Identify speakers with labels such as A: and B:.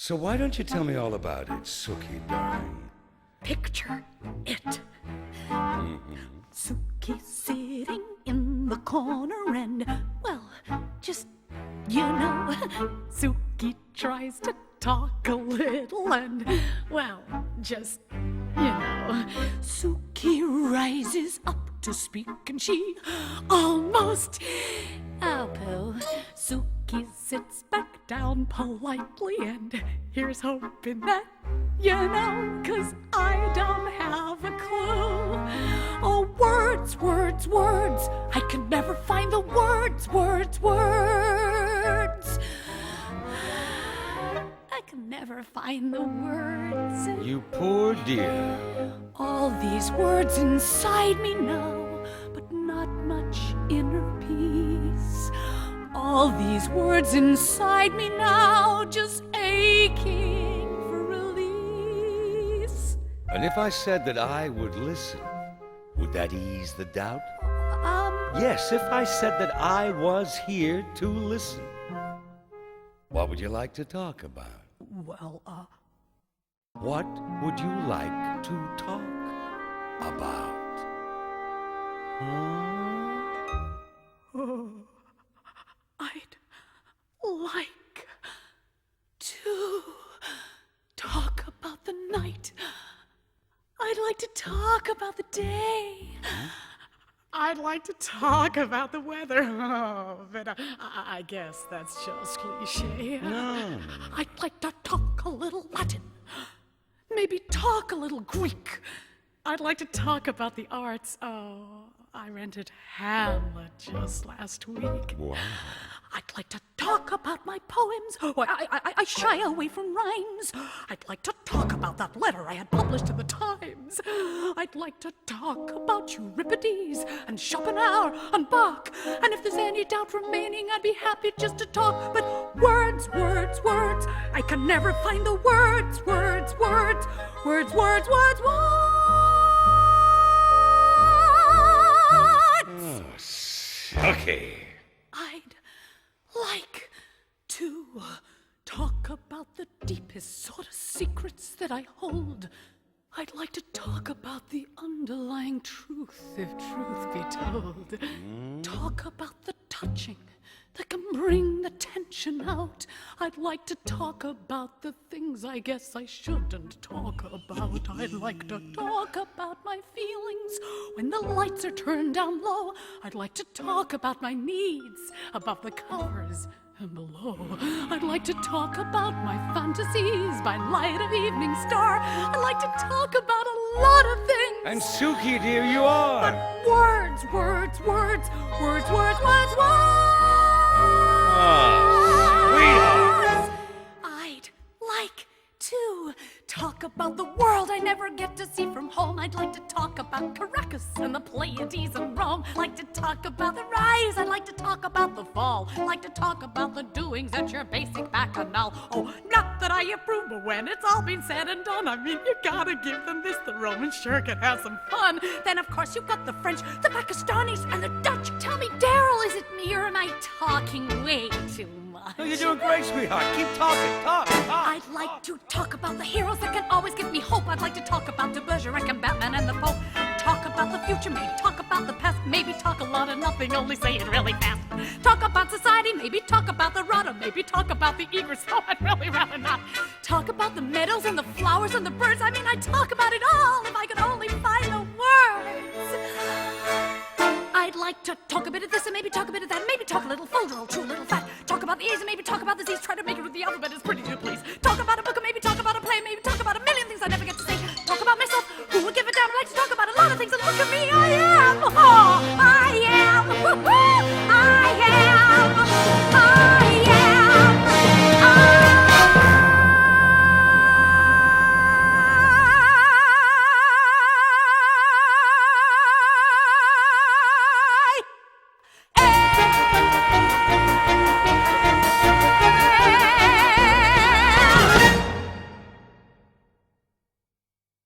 A: So why don't you tell me all about it, Sookie, darling?
B: Picture it. Sookie sitting in the corner and, well, just, Sookie tries to talk a little and, well, just, Sookie rises up to speak and she almost, pooh. Sookie sits back down politely and here's hoping that, 'cause I don't have a clue. Oh, words, words, words. I can never find the words, words, words. I can never find the words.
A: You poor dear.
B: All these words inside me now, but not much inner peace. All these words inside me now, just aching for release.
A: And if I said that I would listen, would that ease the doubt? Yes, if I said that I was here to listen. What would you like to talk about?
B: Well,
A: What would you like to talk about?
B: I'd like to talk about the night. I'd like to talk about the day. I'd like to talk about the weather. Oh, but I guess that's just cliche.
A: No.
B: I'd like to talk a little Latin. Maybe talk a little Greek. I'd like to talk about the arts. Oh, I rented Hamlet just last week.
A: Wow.
B: I'd like to talk about my poems. Oh, I shy away from rhymes. I'd like to talk about that letter I had published in the Times. I'd like to talk about Euripides and Schopenhauer and Bach. And if there's any doubt remaining, I'd be happy just to talk. But words, words, words. I can never find the words, words, words. Words, words, words, words.
A: Okay.
B: I'd like to talk about the deepest sort of secrets that I hold. I'd like to talk about the underlying truth, if truth be told. Talk about the touching that can bring the tension out. I'd like to talk about the things I guess I shouldn't talk about. I'd like to talk about my feelings when the lights are turned down low. I'd like to talk about my needs above the covers and below. I'd like to talk about my fantasies by light of evening star. I'd like to talk about a lot of things.
A: And Sookie, dear, you are.
B: But words, words, words, words, words, words, words.
A: Sweetheart.
B: I'd like to talk about the world I never get to see from home. I'd like to talk about Caracas and the Pleiades and Rome. I'd like to talk about the rise. I'd like to talk about the fall. I'd like to talk about the doings at your basic bacchanal. Oh, not that I approve, but when it's all been said and done, I mean, you gotta give them this. The Romans sure can have some fun. Then, of course, you've got the French, the Pakistanis, and the Dutch. Tell me, Daryl, is it me or am I talking way too much?
A: No, you're doing great, sweetheart. Keep talking. Talk.
B: I'd like to talk about the heroes that can always give me hope. I'd like to talk about de Bergerac and Batman and the Pope. Talk about the future, maybe talk about the past. Maybe talk a lot of nothing, only say it really fast. Talk about society, maybe talk about the rata. Maybe talk about the egrets, so I'd really rather not. Talk about the meadows and the flowers and the birds. I mean, I'd talk about it all if I could only find the words. I'd like to talk a bit of this and maybe talk a bit of that. Maybe talk a little full, little true, little fat. Talk about the A's and maybe talk about the Z's. Try to make it with the alphabet as pretty as you please. Talk about